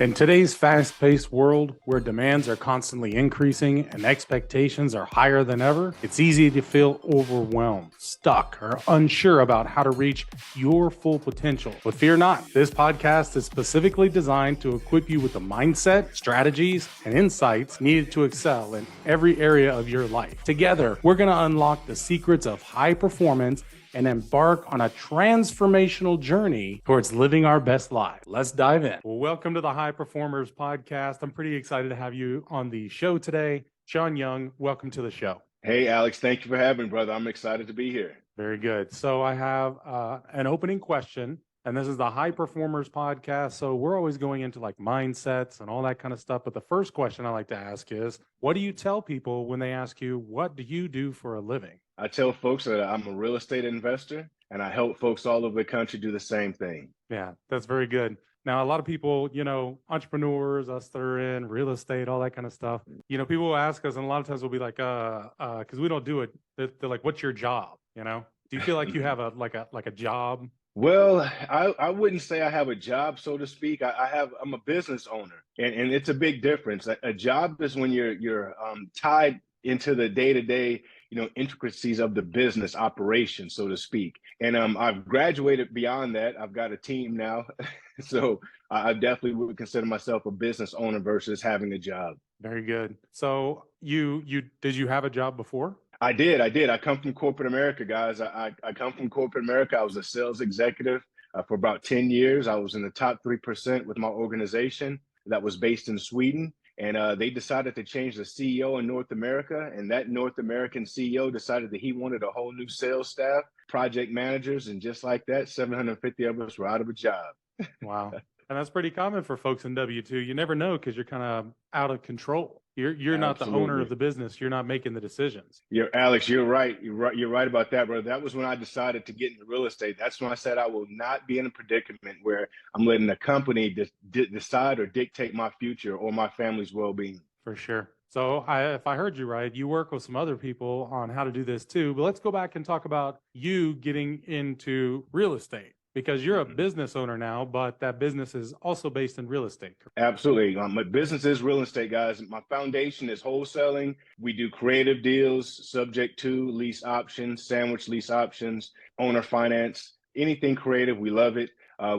In today's fast-paced world where demands are constantly increasing and expectations are higher than ever, it's easy to feel overwhelmed, stuck, or unsure about how to reach your full potential. But fear not, this podcast is specifically designed to equip you with the mindset, strategies, and insights needed to excel in every area of your life. Together, we're going to unlock the secrets of high performance and embark on a transformational journey towards living our best life. Let's dive in. Well, welcome to the High Performers Podcast. I'm pretty excited to have you on the show today. Shaun Young, welcome to the show. Hey, Alex, thank you for having me, brother. I'm excited to be here. Very good. So I have an opening question, and this is the High Performers Podcast. So we're always going into like mindsets and all that kind of stuff. But the first question I like to ask is, what do you tell people when they ask you, what do you do for a living? I tell folks that I'm a real estate investor, and I help folks all over the country do the same thing. Yeah, that's very good. Now, a lot of people, entrepreneurs, us that are in real estate, all that kind of stuff, people will ask us, and a lot of times we'll be like, because we don't do it. They're like, what's your job? Do you feel like you have a job? Well, I wouldn't say I have a job, so to speak. I'm a business owner, and it's a big difference. A job is when you're tied into the day-to-day, intricacies of the business operation, so to speak. And I've graduated beyond that. I've got a team now, so I definitely would consider myself a business owner versus having a job. Very good. So you did you have a job before? I did. I come from corporate America, guys. I come from corporate America. I was a sales executive for about 10 years. I was in the top 3% with my organization that was based in Sweden. And they decided to change the CEO in North America. And that North American CEO decided that he wanted a whole new sales staff, project managers. And just like that, 750 of us were out of a job. Wow. And that's pretty common for folks in W-2. You never know because you're kind of out of control. You're not the owner of the business. You're not making the decisions. Alex, you're right. You're right about that, brother. That was when I decided to get into real estate. That's when I said I will not be in a predicament where I'm letting a company decide or dictate my future or my family's well-being. For sure. So if I heard you right, you work with some other people on how to do this too. But let's go back and talk about you getting into real estate. Because you're a business owner now, but that business is also based in real estate. Absolutely. My business is real estate, guys. My foundation is wholesaling. We do creative deals, subject to lease options, sandwich lease options, owner finance, anything creative. We love it.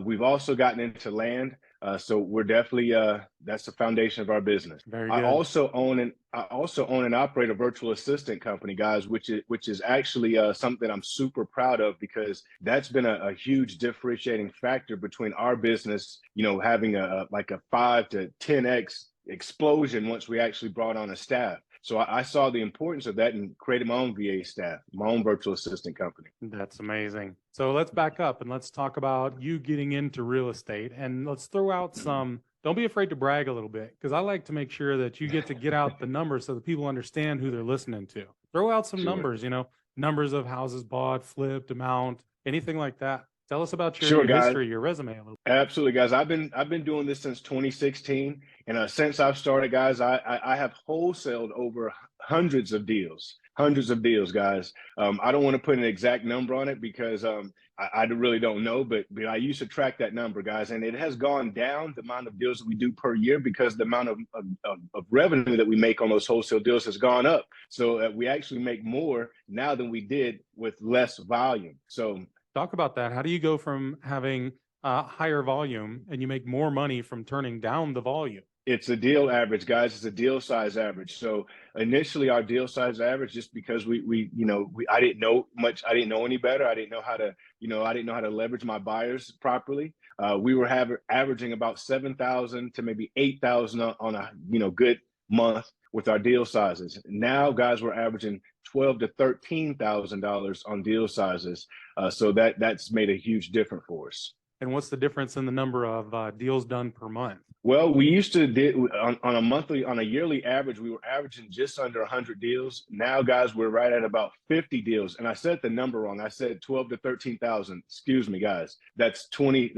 We've also gotten into land. So we're definitely that's the foundation of our business. Very good. I also own and operate a virtual assistant company, guys, which is actually something I'm super proud of because that's been a huge differentiating factor between our business, having a 5 to 10x explosion once we actually brought on a staff. So I saw the importance of that and created my own VA staff, my own virtual assistant company. That's amazing. So let's back up and let's talk about you getting into real estate. And let's throw out don't be afraid to brag a little bit because I like to make sure that you get out the numbers so that people understand who they're listening to. Throw out some numbers, numbers of houses bought, flipped, amount, anything like that. Tell us about your history, your resume a little bit. Absolutely, guys. I've been doing this since 2016, and since I've started, guys, I have wholesaled over hundreds of deals, guys. I don't want to put an exact number on it because I really don't know, but I used to track that number, guys, and it has gone down the amount of deals that we do per year because the amount of revenue that we make on those wholesale deals has gone up. So we actually make more now than we did with less volume. So. Talk about that. How do you go from having higher volume and you make more money from turning down the volume? It's a deal average, guys. It's a deal size average. So initially our deal size average, just because I didn't know much. I didn't know any better. I didn't know how to leverage my buyers properly. We were averaging about 7,000 to maybe 8,000 on a good month with our deal sizes. Now, guys, we're averaging $12,000 to $13,000 on deal sizes. So that's made a huge difference for us. And what's the difference in the number of deals done per month? Well, we used to on a yearly average, we were averaging just under 100 deals. Now, guys, we're right at about 50 deals. And I said the number wrong. I said 12 to 13,000. Excuse me, guys. That's 22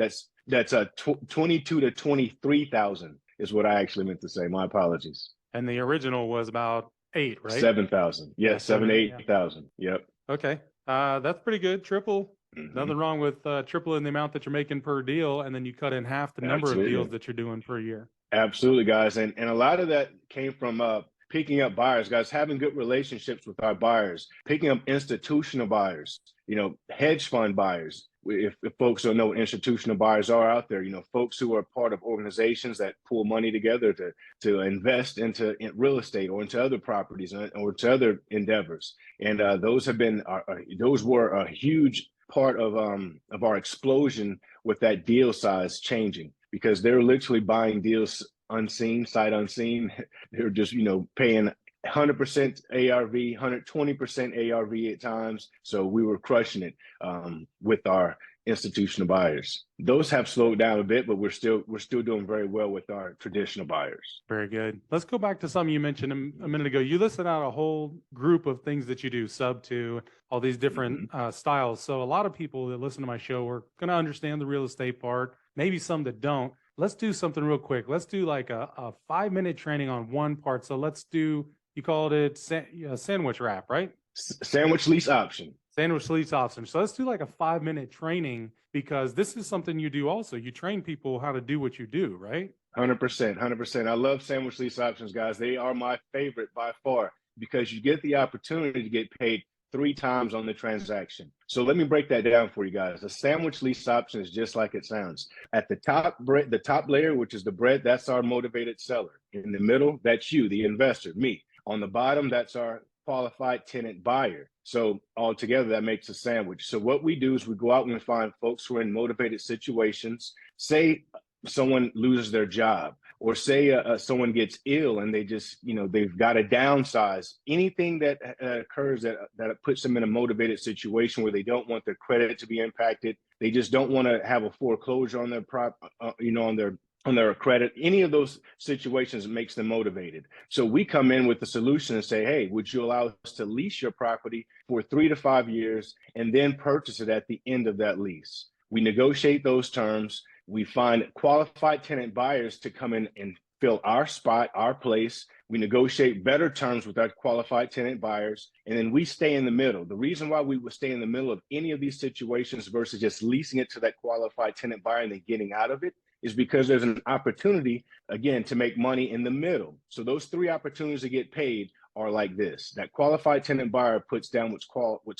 to 23,000 is what I actually meant to say. My apologies. And the original was about 8, right? 7,000. Yes, 7,000 to 8,000. Yep. Okay. That's pretty good. Triple Hmm. Nothing wrong with tripling the amount that you're making per deal, and then you cut in half the number of deals Absolutely. that you're doing per year. Absolutely, guys. And a lot of that came from picking up buyers, guys, having good relationships with our buyers, picking up institutional buyers, hedge fund buyers. If folks don't know what institutional buyers are out there, folks who are part of organizations that pool money together to invest into real estate or into other properties or to other endeavors. And those were a huge part of our explosion with that deal size changing, because they're literally buying deals unseen, sight unseen. They're just, paying 100% ARV, 120% ARV at times. So we were crushing it with our institutional buyers. Those have slowed down a bit, but we're still doing very well with our traditional buyers. Very good. Let's go back to something you mentioned a minute ago. You listed out a whole group of things that you do, sub to all these different styles. So a lot of people that listen to my show are going to understand the real estate part, maybe some that don't. Let's do something real quick. Let's do like a 5-minute training on one part. So let's do, you called it sandwich wrap, right? Sandwich lease option. Sandwich lease option. So let's do like a 5-minute training, because this is something you do also. You train people how to do what you do, right? 100%, 100%. I love sandwich lease options, guys. They are my favorite by far, because you get the opportunity to get paid 3 times on the transaction. So let me break that down for you guys. A sandwich lease option is just like it sounds. At the top, the top layer, which is the bread, that's our motivated seller. In the middle, that's you, the investor, me. On the bottom, that's our qualified tenant buyer. So altogether, that makes a sandwich. So what we do is we go out and we find folks who are in motivated situations. Say someone loses their job, or say someone gets ill and they just, they've got to downsize. Anything that occurs that puts them in a motivated situation where they don't want their credit to be impacted. They just don't want to have a foreclosure on their on their credit. Any of those situations makes them motivated. So we come in with the solution and say, hey, would you allow us to lease your property for 3 to 5 years and then purchase it at the end of that lease? We negotiate those terms. We find qualified tenant buyers to come in and fill our spot, our place. We negotiate better terms with our qualified tenant buyers, and then we stay in the middle. The reason why we would stay in the middle of any of these situations versus just leasing it to that qualified tenant buyer and then getting out of it is because there's an opportunity, again, to make money in the middle. So those 3 opportunities to get paid are like this. That qualified tenant buyer puts down what's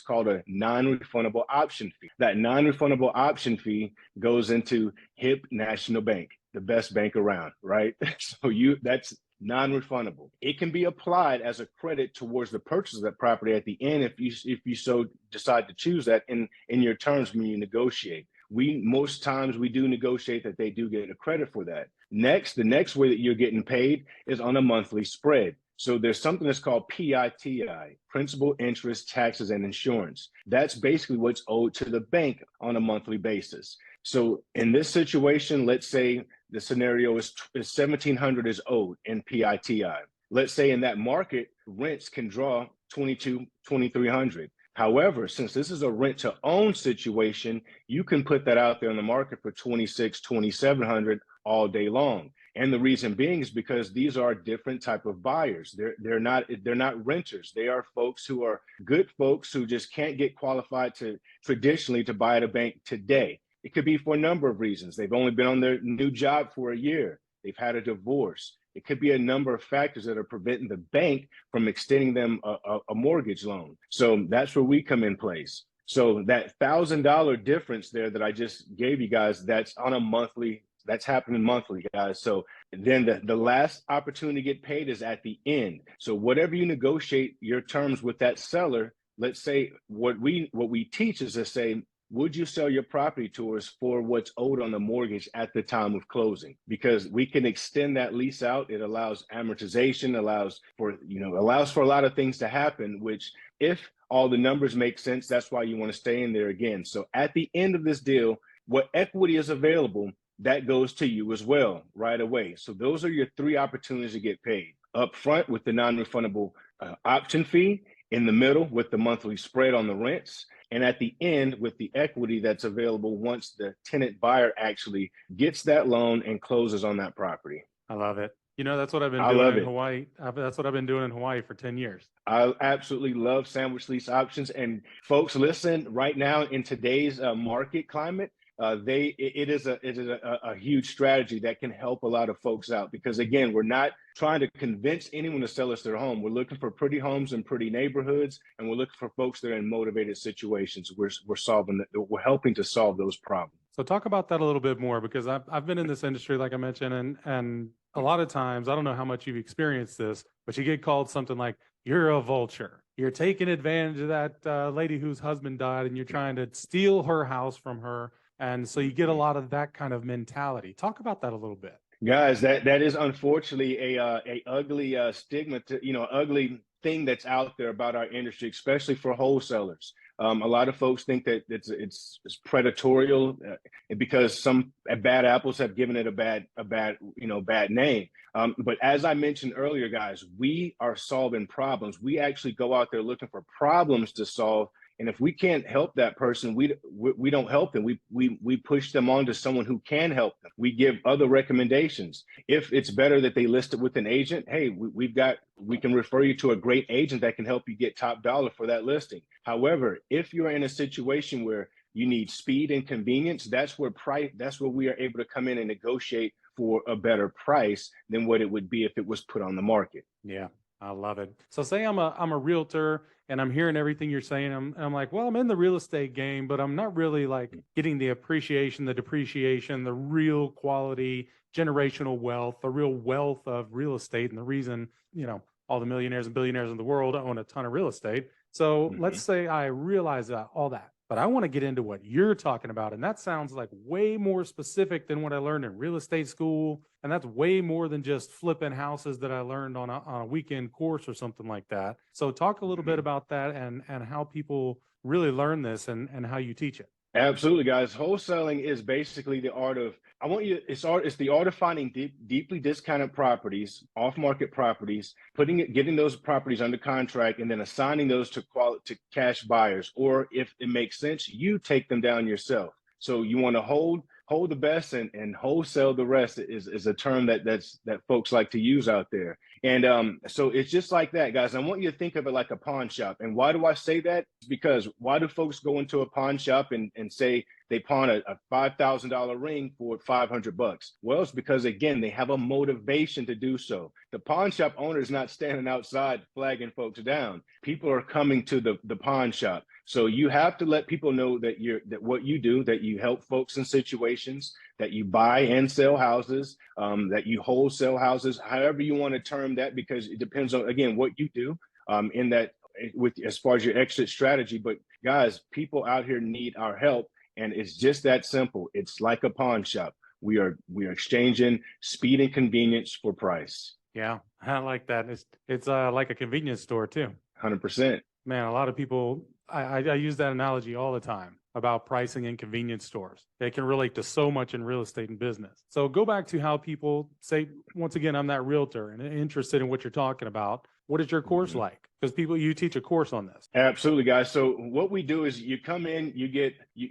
called a non-refundable option fee. That non-refundable option fee goes into HIP National Bank, the best bank around, right? So that's non-refundable. It can be applied as a credit towards the purchase of that property at the end if you so decide to choose that in your terms when you negotiate. Most times we do negotiate that they do get a credit for that. The next way that you're getting paid is on a monthly spread. So there's something that's called PITI, principal, interest, taxes, and insurance. That's basically what's owed to the bank on a monthly basis. So in this situation, let's say the scenario is $1,700 is owed in PITI. Let's say in that market, rents can draw $2,200-$2,300. However, since this is a rent to own situation, you can put that out there in the market for $2,600-$2,700 all day long. And the reason being is because these are different type of buyers. They're not renters. They are folks who are good folks who just can't get qualified to traditionally to buy at a bank today. It could be for a number of reasons. They've only been on their new job for a year. They've had a divorce. It could be a number of factors that are preventing the bank from extending them a mortgage loan. So that's where we come in place. So that $1,000 difference there that I just gave you guys, that's happening monthly, guys. So then the last opportunity to get paid is at the end. So whatever you negotiate your terms with that seller, let's say what we teach is to say, would you sell your property to us for what's owed on the mortgage at the time of closing? Because we can extend that lease out. It allows amortization, allows for a lot of things to happen, which if all the numbers make sense, that's why you want to stay in there again. So at the end of this deal, what equity is available, that goes to you as well right away. So those are your 3 opportunities to get paid. Up front with the non-refundable option fee, in the middle with the monthly spread on the rents, and at the end with the equity that's available once the tenant buyer actually gets that loan and closes on that property. I love it. You know, that's what I've been I doing love in it. Hawaii. That's what I've been doing in Hawaii for 10 years. I absolutely love sandwich lease options. And folks, listen, right now in today's market climate, it is a huge strategy that can help a lot of folks out because again, we're not trying to convince anyone to sell us their home. We're looking for pretty homes in pretty neighborhoods, and we're looking for folks that are in motivated situations. We're helping to solve those problems. So talk about that a little bit more because I've been in this industry, like I mentioned, and a lot of times, I don't know how much you've experienced this, but you get called something like, you're a vulture. You're taking advantage of that lady whose husband died and you're trying to steal her house from her. And so you get a lot of that kind of mentality. Talk about that a little bit. Guys, that is unfortunately a ugly stigma to ugly thing that's out there about our industry, especially for wholesalers. A lot of folks think that it's predatorial because some bad apples have given it a bad name. But as I mentioned earlier, guys, we are solving problems. We actually go out there looking for problems to solve. And if we can't help that person, we don't help them. We push them on to someone who can help them. We give other recommendations. If it's better that they list it with an agent, hey, we can refer you to a great agent that can help you get top dollar for that listing. However, if you're in a situation where you need speed and convenience, that's where we are able to come in and negotiate for a better price than what it would be if it was put on the market. Yeah, I love it. So say I'm a realtor and I'm hearing everything you're saying. I'm like, well, I'm in the real estate game, but I'm not really like getting the appreciation, the depreciation, the real quality, generational wealth, the real wealth of real estate. And the reason, all the millionaires and billionaires in the world own a ton of real estate. So let's say I realize all that, but I want to get into what you're talking about. And that sounds like way more specific than what I learned in real estate school. And that's way more than just flipping houses that I learned on a weekend course or something like that. So talk a little bit about that and how people really learn this and how you teach it. Absolutely, guys. Wholesaling is basically the art of it's the art of finding deeply discounted properties, off-market properties, getting those properties under contract, and then assigning those to cash buyers. Or if it makes sense, you take them down yourself. So you want to hold the best and wholesale the rest is a term that folks like to use out there. And so it's just like that, guys. I want you to think of it like a pawn shop. And why do I say that? Because why do folks go into a pawn shop and say they pawn a $5,000 ring for $500? Well, it's because, again, they have a motivation to do so. The pawn shop owner is not standing outside flagging folks down. People are coming to the pawn shop. So you have to let people know that what you do, that you help folks in situations, that you buy and sell houses, that you wholesale houses, however you want to term that, because it depends on, again, what you do in that with as far as your exit strategy. But guys, people out here need our help, and it's just that simple. It's like a pawn shop. We are exchanging speed and convenience for price. Yeah, I like that. It's like a convenience store too. 100%. Man, a lot of people, I use that analogy all the time about pricing in convenience stores. It can relate to so much in real estate and business. So go back to how people say, once again, I'm that realtor and interested in what you're talking about. What is your course like? Because you teach a course on this. Absolutely, guys. So what we do is you come in,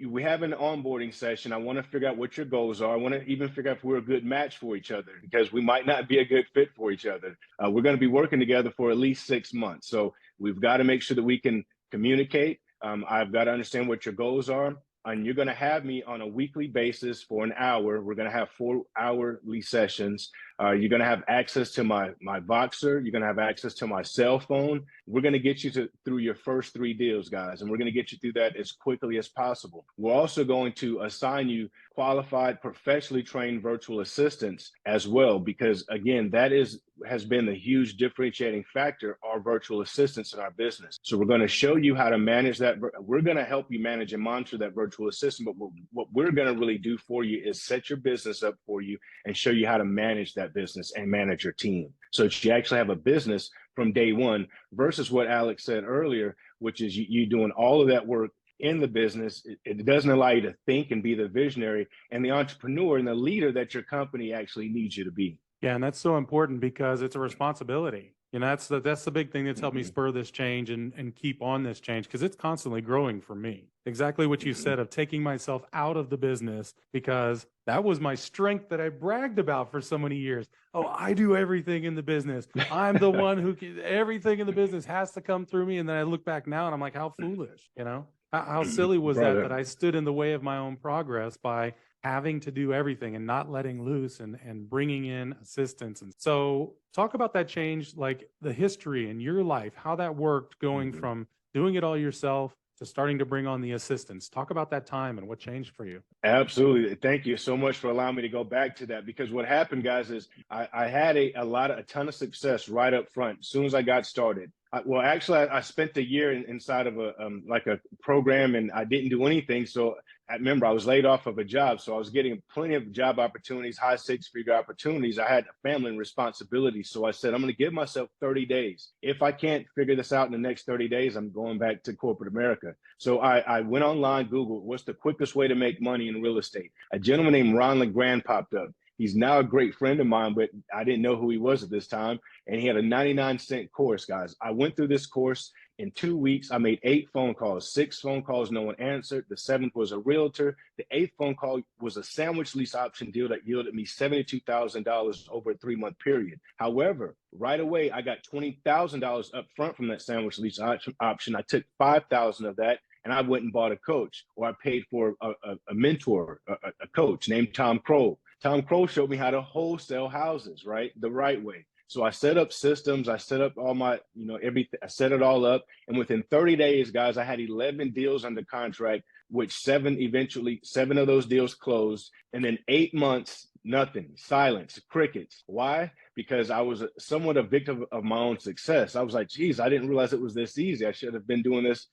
we have an onboarding session. I want to figure out what your goals are. I want to even figure out if we're a good match for each other, because we might not be a good fit for each other. We're going to be working together for at least 6 months. So we've got to make sure that we can communicate. I've got to understand what your goals are. And you're going to have me on a weekly basis for an hour. We're going to have 4-hourly sessions. You're going to have access to my Voxer. You're going to have access to my cell phone. We're going to get you through your first 3 deals, guys, and we're going to get you through that as quickly as possible. We're also going to assign you qualified, professionally trained virtual assistants as well, because again, that has been the huge differentiating factor, our virtual assistants in our business. So we're going to show you how to manage that. We're going to help you manage and monitor that virtual assistant, but what we're going to really do for you is set your business up for you and show you how to manage that business and manage your team, so that you actually have a business from day one, versus what Alex said earlier, which is you doing all of that work in the business. It doesn't allow you to think and be the visionary and the entrepreneur and the leader that your company actually needs you to be. Yeah, and that's so important because it's a responsibility. You know, that's the big thing that's helped me spur this change and keep on this change, because it's constantly growing for me. Exactly what you said, of taking myself out of the business, because that was my strength that I bragged about for so many years. Oh, I do everything in the business. I'm the one who everything in the business has to come through me. And then I look back now and I'm like, how foolish, you know? How silly was that I stood in the way of my own progress by having to do everything and not letting loose and bringing in assistance. And so talk about that change, like the history in your life, how that worked, going from doing it all yourself to starting to bring on the assistants. Talk about that time and what changed for you. Absolutely. Thank you so much for allowing me to go back to that, because what happened, guys, is I had a ton of success right up front as soon as I got started. I spent a year inside of a program, and I didn't do anything. So I remember I was laid off of a job. So I was getting plenty of job opportunities, high six-figure opportunities. I had a family and responsibility. So I said, I'm going to give myself 30 days. If I can't figure this out in the next 30 days, I'm going back to corporate America. So I went online, Googled what's the quickest way to make money in real estate. A gentleman named Ron LeGrand popped up. He's now a great friend of mine, but I didn't know who he was at this time. And he had a 99-cent course, guys. I went through this course in 2 weeks. I made 8 phone calls, 6 phone calls, no one answered. The 7th was a realtor. The 8th phone call was a sandwich lease option deal that yielded me $72,000 over a 3-month period. However, right away, I got $20,000 up front from that sandwich lease option. I took $5,000 of that, and I went and bought a coach, or I paid for a mentor, a coach named Tom Kroll. Tom Kroll showed me how to wholesale houses, right? The right way. So I set up systems. I set up all my, everything. I set it all up. And within 30 days, guys, I had 11 deals under contract, which 7 of those deals closed. And then 8 months, nothing, silence, crickets. Why? Because I was somewhat a victim of my own success. I was like, geez, I didn't realize it was this easy. I should have been doing this,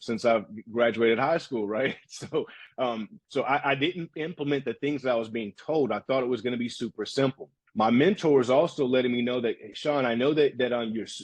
since I graduated high school, right? So I didn't implement the things that I was being told. I thought it was going to be super simple. My mentor is also letting me know that, hey, Shaun, I know that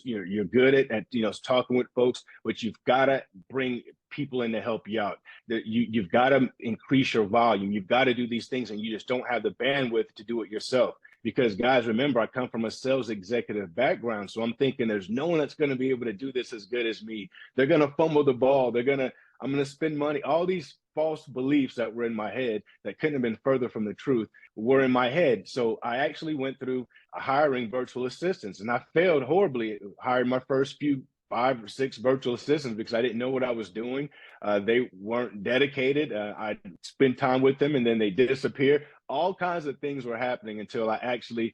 you're good at talking with folks, but you've got to bring people in to help you out. That you've got to increase your volume. You've got to do these things, and you just don't have the bandwidth to do it yourself. Because, guys, remember, I come from a sales executive background, so I'm thinking there's no one that's going to be able to do this as good as me. They're going to fumble the ball. I'm going to spend money. All these false beliefs that were in my head that couldn't have been further from the truth were in my head. So I actually went through hiring virtual assistants, and I failed horribly. Hired my first 5 or 6 virtual assistants because I didn't know what I was doing. They weren't dedicated. I spent time with them and then they disappear. All kinds of things were happening until I actually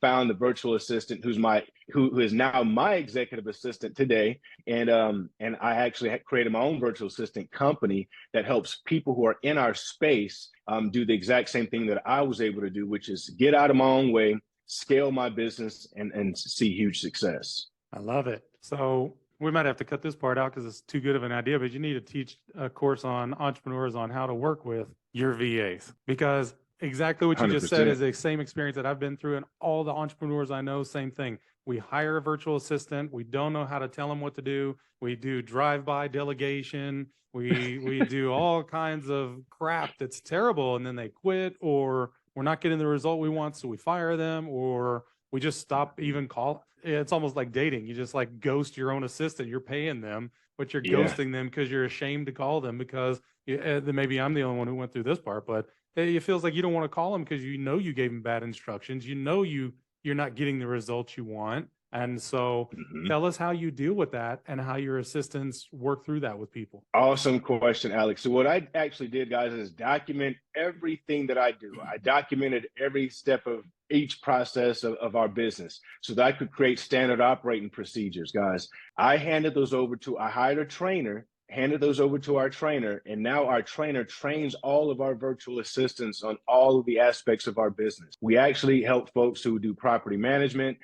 found the virtual assistant who is now my executive assistant today. And I actually created my own virtual assistant company that helps people who are in our space do the exact same thing that I was able to do, which is get out of my own way, scale my business, and see huge success. I love it. So we might have to cut this part out because it's too good of an idea, but you need to teach a course on entrepreneurs on how to work with your VAs, because exactly what you 100%. Just said is the same experience that I've been through, and all the entrepreneurs I know, same thing. We hire a virtual assistant. We don't know how to tell them what to do. We do drive-by delegation. We do all kinds of crap that's terrible, and then they quit, or we're not getting the result we want, so we fire them, or we just stop even call. It's almost like dating. You just like ghost your own assistant. You're paying them, but you're ghosting them because you're ashamed to call them, because maybe I'm the only one who went through this part, but it feels like you don't want to call them because you gave them bad instructions. You're not getting the results you want. And so tell us how you deal with that and how your assistants work through that with people. Awesome question, Alex. So what I actually did, guys, is document everything that I do. I documented every step of each process of our business so that I could create standard operating procedures, guys. I hired a trainer, handed those over to our trainer, and now our trainer trains all of our virtual assistants on all of the aspects of our business. We actually help folks who do property management,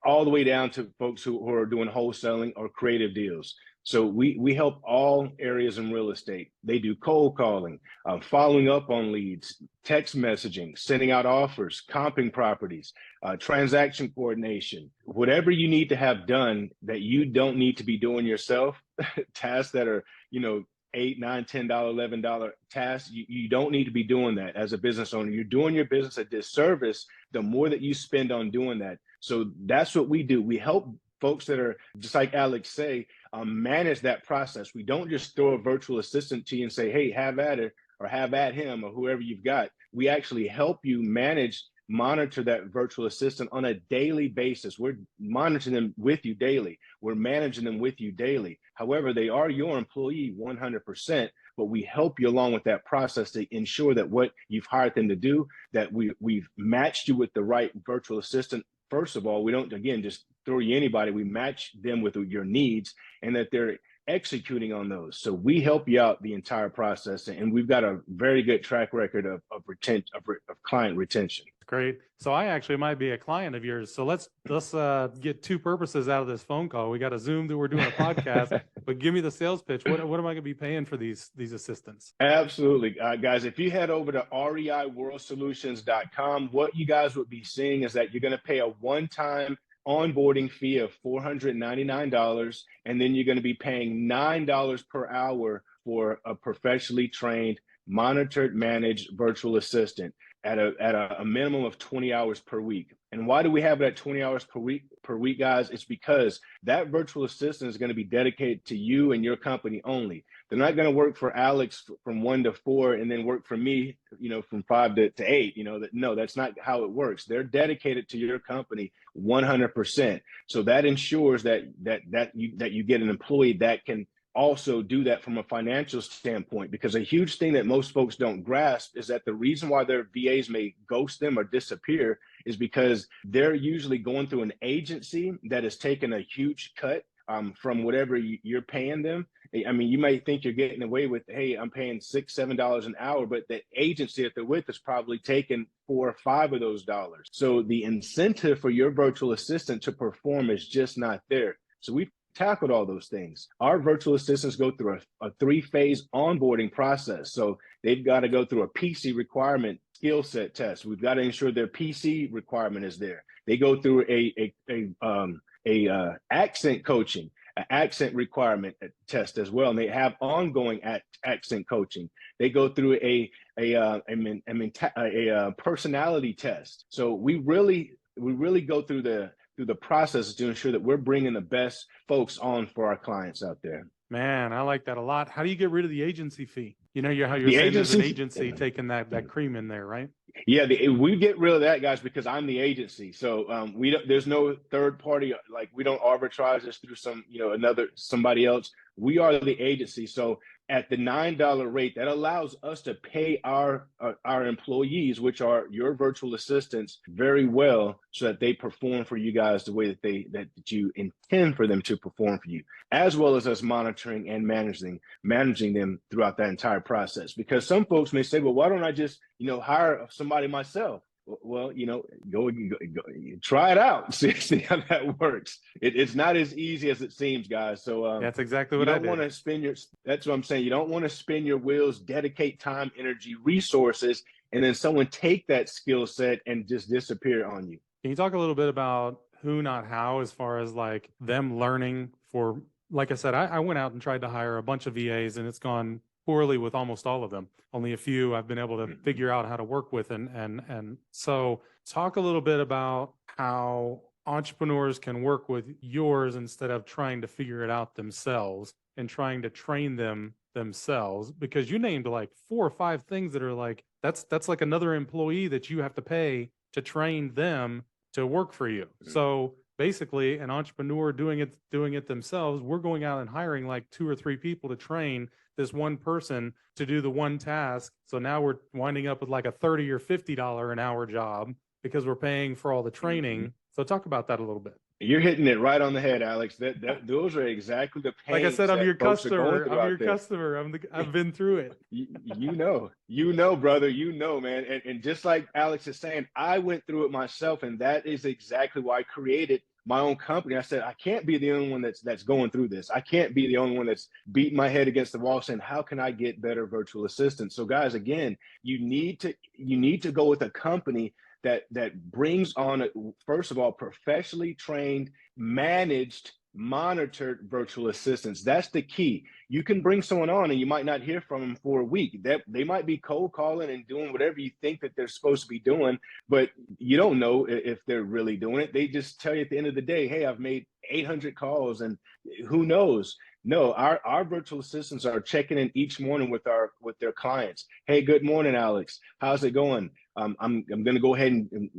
all the way down to folks who are doing wholesaling or creative deals. So we help all areas in real estate. They do cold calling, following up on leads, text messaging, sending out offers, comping properties, transaction coordination, whatever you need to have done that you don't need to be doing yourself, tasks that are, $8, $9, $10, $11 tasks. You don't need to be doing that as a business owner. You're doing your business a disservice the more that you spend on doing that. So that's what we do. We help folks that are, just like Alex say, manage that process. We don't just throw a virtual assistant to you and say, hey, have at it, or have at him, or whoever you've got. We actually help you monitor that virtual assistant on a daily basis. We're monitoring them with you daily. We're managing them with you daily. However, they are your employee 100%, but we help you along with that process to ensure that what you've hired them to do, that we've matched you with the right virtual assistant. First of all, we don't, again, just throw you anybody. We match them with your needs, and that they're executing on those. So we help you out the entire process, and we've got a very good track record of client retention. Great. So I actually might be a client of yours. So let's get two purposes out of this phone call. We got a Zoom that we're doing a podcast, but give me the sales pitch. What am I going to be paying for these assistants? Absolutely. Guys, if you head over to reiworldsolutions.com, what you guys would be seeing is that you're going to pay a one-time onboarding fee of $499, and then you're going to be paying $9 per hour for a professionally trained, monitored, managed virtual assistant at a minimum of 20 hours per week. And why do we have it at 20 hours per week, guys? It's because that virtual assistant is going to be dedicated to you and your company only. They're not going to work for Alex from 1 to 4 and then work for me, from 5 to 8. No, that's not how it works. They're dedicated to your company 100%. So that ensures that you get an employee that can also do that from a financial standpoint, because a huge thing that most folks don't grasp is that the reason why their VAs may ghost them or disappear is because they're usually going through an agency that has taken a huge cut from whatever you're paying them. I mean, you might think you're getting away with, hey, I'm paying $6, $7 an hour, but the agency that they're with is probably taking 4 or 5 of those dollars. So the incentive for your virtual assistant to perform is just not there. So we've tackled all those things. Our virtual assistants go through a 3-phase onboarding process. So they've got to go through a PC requirement skill set test. We've got to ensure their PC requirement is there. They go through a accent coaching, an accent requirement test as well, and they have ongoing accent coaching. They go through a personality test. So we really go through the process to ensure that we're bringing the best folks on for our clients out there. Man, I like that a lot. How do you get rid of the agency fee? How you're saying there's an agency taking that cream in there, right? Yeah, we get rid of that, guys, because I'm the agency. So there's no third party. Like, we don't arbitrage this through somebody else. We are the agency. So at the $9 rate, that allows us to pay our employees, which are your virtual assistants, very well, so that they perform for you guys the way that you intend for them to perform for you, as well as us monitoring and managing them throughout that entire process. Because some folks may say, well, why don't I just hire somebody myself? Well, go try it out. See how that works. It's not as easy as it seems, guys. So that's exactly what I did. That's what I'm saying. You don't want to spin your wheels, dedicate time, energy, resources, and then someone take that skill set and just disappear on you. Can you talk a little bit about who, not how, as far as like them learning for, like I said, I went out and tried to hire a bunch of VAs, and it's gone poorly with almost all of them. Only a few I've been able to figure out how to work with. And so talk a little bit about how entrepreneurs can work with yours instead of trying to figure it out themselves and trying to train them themselves, because you named like 4 or 5 things that are like, that's like another employee that you have to pay to train them to work for you. So basically, an entrepreneur doing it themselves, we're going out and hiring like 2 or 3 people to train this one person to do the one task. So now we're winding up with like a $30 or $50 an hour job because we're paying for all the training. So talk about that a little bit. You're hitting it right on the head, Alex. Those are exactly the pains. Like I said, I'm your customer. I've been through it. You know, brother, man. And just like Alex is saying, I went through it myself, and that is exactly why I created my own company. I said, I can't be the only one that's going through this. I can't be the only one that's beating my head against the wall saying, how can I get better virtual assistants? So guys, again, you need to go with a company that brings on, first of all, professionally trained, managed monitored virtual assistants. That's the key. You can bring someone on and you might not hear from them for a week. They might be cold calling and doing whatever you think that they're supposed to be doing, but you don't know if they're really doing it. They just tell you at the end of the day, hey, I've made 800 calls, and who knows? No, our virtual assistants are checking in each morning with their clients. Hey, good morning, Alex. How's it going? I'm going to go ahead and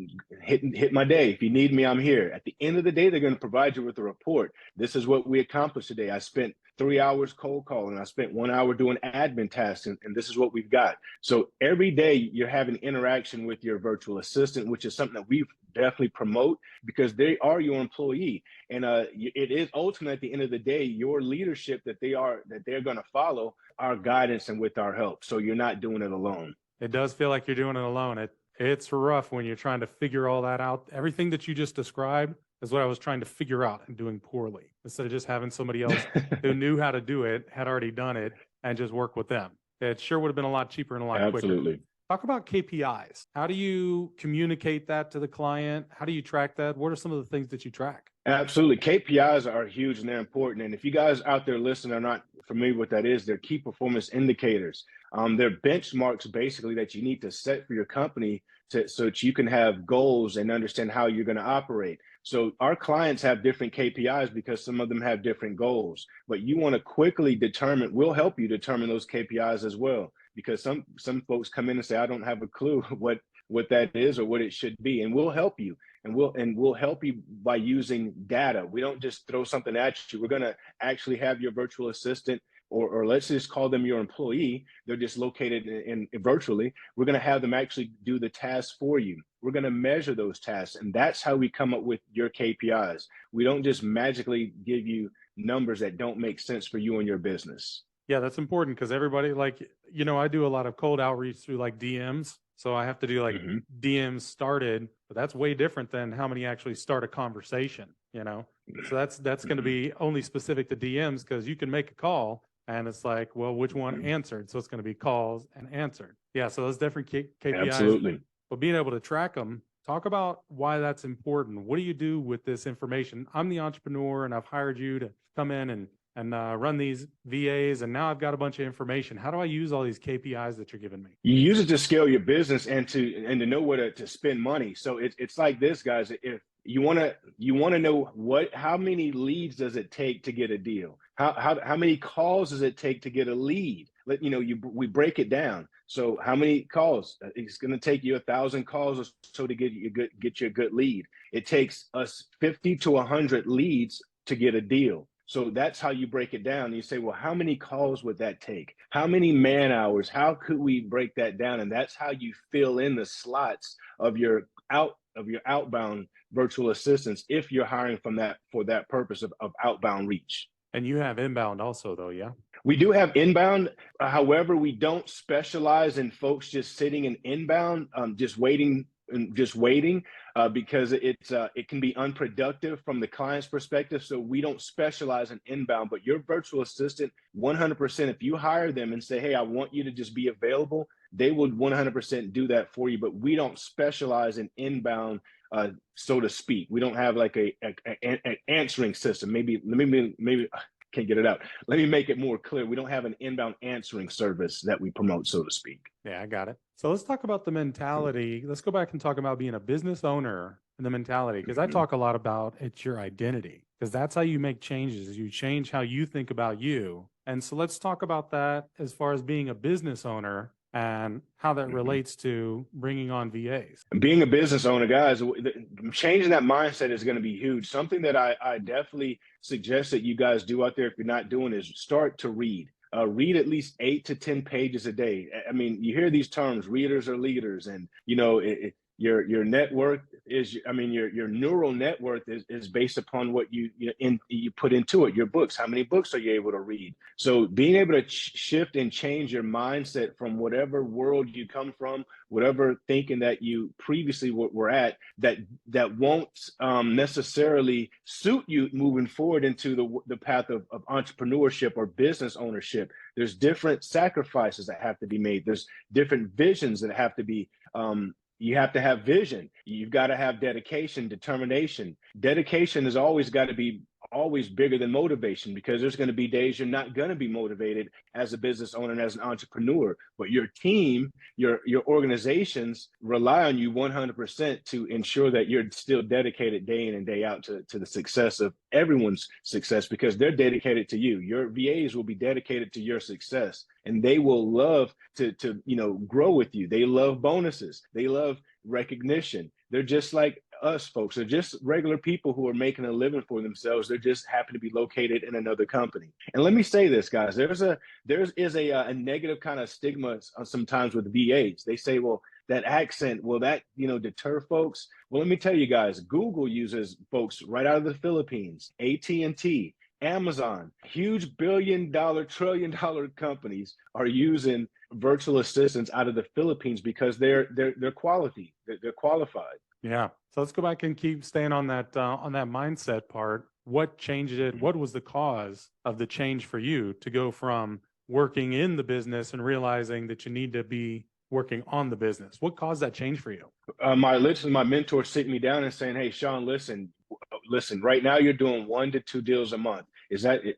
hit my day. If you need me, I'm here. At the end of the day, they're going to provide you with a report. This is what we accomplished today. I spent 3 hours cold calling. I spent 1 hour doing admin tasks, and this is what we've got. So every day you're having interaction with your virtual assistant, which is something that we definitely promote because they are your employee. And it is ultimately at the end of the day, your leadership that they're going to follow our guidance and with our help. So you're not doing it alone. It does feel like you're doing it alone. It's rough when you're trying to figure all that out. Everything that you just described is what I was trying to figure out and doing poorly. Instead of just having somebody else who knew how to do it, had already done it, and just work with them. It sure would have been a lot cheaper and a lot quicker. Absolutely. Talk about KPIs. How do you communicate that to the client? How do you track that? What are some of the things that you track? Absolutely. KPIs are huge and they're important. And if you guys out there listening are not familiar with what that is, they're key performance indicators. They're benchmarks basically that you need to set for your company so that you can have goals and understand how you're going to operate. So our clients have different KPIs because some of them have different goals, but you want to quickly determine, we'll help you determine those KPIs as well. Because some folks come in and say, I don't have a clue what that is or what it should be. And we'll help you. And we'll help you by using data. We don't just throw something at you. We're going to actually have your virtual assistant, or let's just call them your employee. They're just located in virtually. We're going to have them actually do the tasks for you. We're going to measure those tasks. And that's how we come up with your KPIs. We don't just magically give you numbers that don't make sense for you and your business. Yeah, that's important because everybody, I do a lot of cold outreach through like DMs. So I have to do DMs started, but that's way different than how many actually start a conversation, So that's going to be only specific to DMs because you can make a call and it's like, well, which one answered? So it's going to be calls and answered. Yeah, so those different KPIs. Absolutely. But being able to track them, talk about why that's important. What do you do with this information? I'm the entrepreneur and I've hired you to come in and run these VAs, and now I've got a bunch of information. How do I use all these KPIs that you're giving me? You use it to scale your business and to know where to spend money. So it's like this, guys. If you want to know how many leads does it take to get a deal? How many calls does it take to get a lead? We break it down. So how many calls? It's going to take you 1,000 calls or so to get you a good lead. It takes us 50 to 100 leads to get a deal. So that's how you break it down. You say, well, how many calls would that take? How many man hours? How could we break that down? And that's how you fill in the slots of your outbound virtual assistants if you're hiring for that purpose of outbound reach. And you have inbound also, though, yeah? We do have inbound. However, we don't specialize in folks just sitting in inbound, just waiting because it can be unproductive from the client's perspective. So we don't specialize in inbound, but your virtual assistant, 100%, if you hire them and say, hey, I want you to just be available, they would 100% do that for you. But we don't specialize in inbound, so to speak. We don't have like an answering system. Maybe can't get it out. Let me make it more clear. We don't have an inbound answering service that we promote, so to speak. Yeah, I got it. So let's talk about the mentality. Let's go back and talk about being a business owner and the mentality, because I talk a lot about it's your identity, because that's how you make changes. You change how you think about you. And so let's talk about that as far as being a business owner and how that relates to bringing on VAs. Being a business owner, guys, changing that mindset is going to be huge. Something that I definitely suggest that you guys do out there, if you're not doing, is start to read. Read at least 8 to 10 pages a day. I mean, you hear these terms, readers are leaders, and your net worth is, your neural net worth is based upon what you put into it, your books. How many books are you able to read? So being able to shift and change your mindset from whatever world you come from, whatever thinking that you previously were at, that won't necessarily suit you moving forward into the path of entrepreneurship or business ownership. There's different sacrifices that have to be made. There's different visions that have to be you have to have vision. You've got to have dedication, determination. Dedication has always got to be always bigger than motivation, because there's going to be days you're not going to be motivated as a business owner and as an entrepreneur, but your team, your organizations rely on you 100% to ensure that you're still dedicated day in and day out to the success of everyone's success, because they're dedicated to you. Your VAs will be dedicated to your success, and they will love to grow with you. They love bonuses. They love recognition. They're just like us folks. They're just regular people who are making a living for themselves. They're just happen to be located in another company. And let me say this, guys, there is a negative kind of stigma sometimes with VAs. They say, well, that accent, will that deter folks? Well, let me tell you guys, Google uses folks right out of the Philippines. AT&T, Amazon, huge billion-dollar, trillion-dollar companies are using virtual assistants out of the Philippines because they're quality, they're qualified. Yeah. So let's go back and keep staying on that mindset part. What changed it? What was the cause of the change for you to go from working in the business and realizing that you need to be working on the business? What caused that change for you? My mentor sitting me down and saying, "Hey, Shaun, listen. Right now you're doing 1 to 2 deals a month.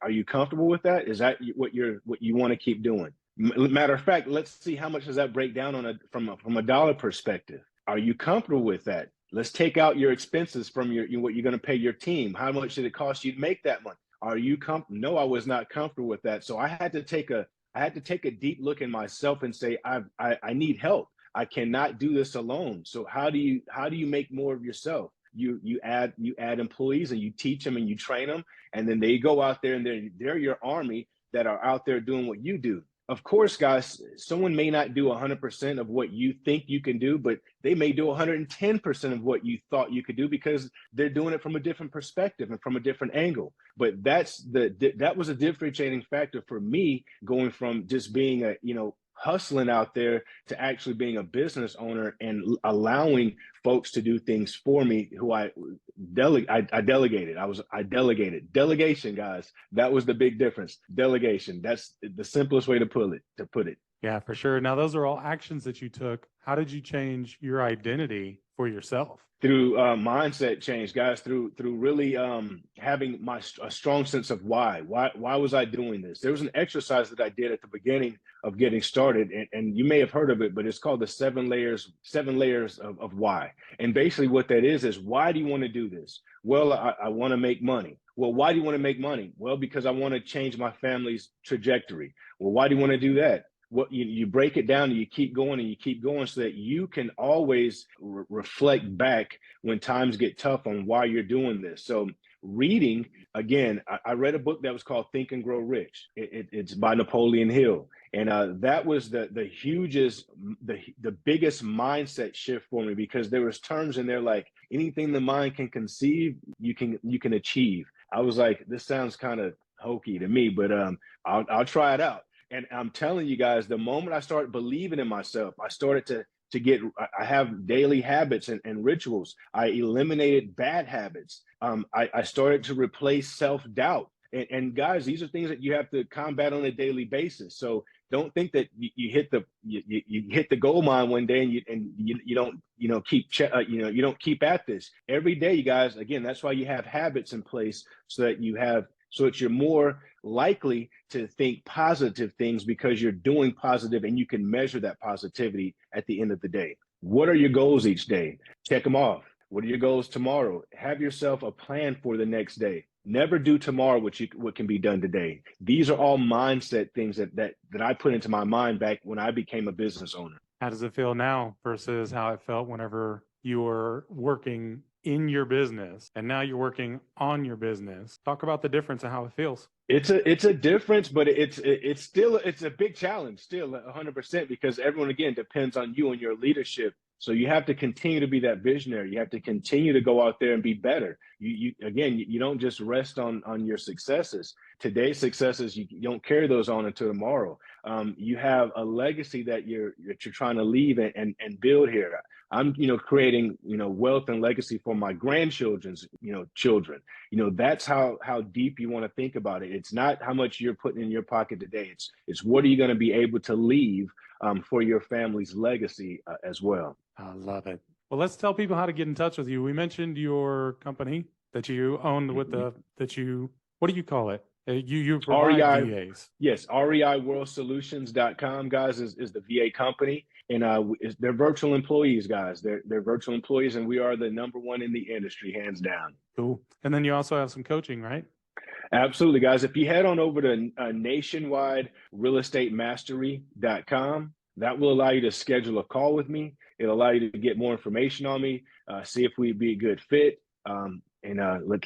Are you comfortable with that? Is that what you want to keep doing? Matter of fact, let's see how much does that break down from a dollar perspective. Are you comfortable with that? Let's take out your expenses from what you're going to pay your team. How much did it cost you to make that money? Are you comfortable?" No, I was not comfortable with that. So I had to take a deep look in myself and say, I need help. I cannot do this alone. So how do you make more of yourself? You add employees, and you teach them and you train them, and then they go out there and they're your army that are out there doing what you do. Of course, guys, someone may not do 100% of what you think you can do, but they may do 110% of what you thought you could do, because they're doing it from a different perspective and from a different angle. But that was a differentiating factor for me, going from just being hustling out there to actually being a business owner and allowing folks to do things for me who I delegated. I delegated. Delegation, guys. That was the big difference. Delegation. That's the simplest way to put it. Yeah, for sure. Now, those are all actions that you took. How did you change your identity for yourself? Through mindset change, guys, through really having a strong sense of why was I doing this? There was an exercise that I did at the beginning of getting started, and you may have heard of it, but it's called the seven layers of why. And basically what that is why do you want to do this? Well, I want to make money. Well, why do you want to make money? Well, because I want to change my family's trajectory. Well, why do you want to do that? What you break it down and you keep going so that you can always reflect back when times get tough on why you're doing this. So reading, again, I read a book that was called Think and Grow Rich. It's by Napoleon Hill. And that was the biggest mindset shift for me, because there was terms in there like, anything the mind can conceive, you can achieve. I was like, this sounds kind of hokey to me, but I'll try it out. And I'm telling you guys, the moment I started believing in myself, I started I have daily habits and rituals. I eliminated bad habits. I started to replace self-doubt. And guys, these are things that you have to combat on a daily basis. So don't think that you hit the gold mine one day and you don't keep at this every day, you guys. Again, that's why you have habits in place, so that you're more likely to think positive things, because you're doing positive and you can measure that positivity at the end of the day. What are your goals each day? Check them off. What are your goals tomorrow? Have yourself a plan for the next day. Never do tomorrow what can be done today. These are all mindset things that I put into my mind back when I became a business owner. How does it feel now versus how it felt whenever you were working in your business and now you're working on your business? Talk about the difference and how it feels. It's a difference, but it's a big challenge still, 100%, because everyone, again, depends on you and your leadership. So you have to continue to be that visionary. You have to continue to go out there and be better. You don't just rest on your successes. Today's successes, you don't carry those on until tomorrow. You have a legacy that you're trying to leave and build here. I'm, creating, wealth and legacy for my grandchildren's, children. That's how deep you want to think about it. It's not how much you're putting in your pocket today. It's what are you going to be able to leave for your family's legacy as well. I love it. Well, let's tell people how to get in touch with you. We mentioned your company, that you own with Mhm. what do you call it? You provide REI, VAs. yes, reiworldsolutions.com, guys, is the VA company. And they're virtual employees, guys. They're virtual employees, and we are the number one in the industry, hands down. Cool. And then you also have some coaching, right? Absolutely, guys. If you head on over to nationwiderealestatemastery.com, that will allow you to schedule a call with me. It'll allow you to get more information on me, see if we'd be a good fit, and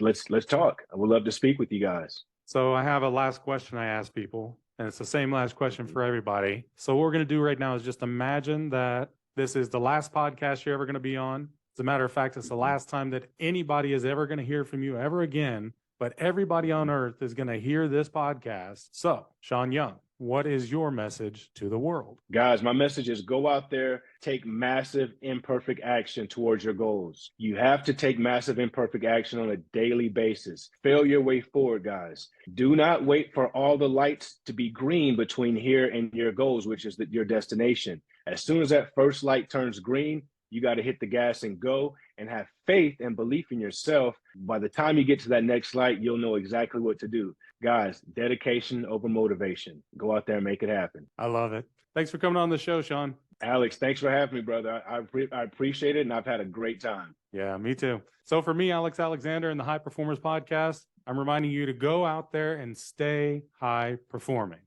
let's talk. I would love to speak with you guys. So I have a last question I ask people, and it's the same last question for everybody. So what we're going to do right now is just imagine that this is the last podcast you're ever going to be on. As a matter of fact, it's the last time that anybody is ever going to hear from you ever again, but everybody on earth is going to hear this podcast. So, Shaun Young, what is your message to the world? Guys, my message is go out there, take massive imperfect action towards your goals. You have to take massive imperfect action on a daily basis. Fail your way forward, guys. Do not wait for all the lights to be green between here and your goals, which is your destination. As soon as that first light turns green, you got to hit the gas and go, and have faith and belief in yourself. By the time you get to that next light, you'll know exactly what to do. Guys, dedication over motivation. Go out there and make it happen. I love it. Thanks for coming on the show, Shaun. Alex, thanks for having me, brother. I appreciate it, and I've had a great time. Yeah, me too. So for me, Alex Alexander and the High Performers Podcast, I'm reminding you to go out there and stay high performing.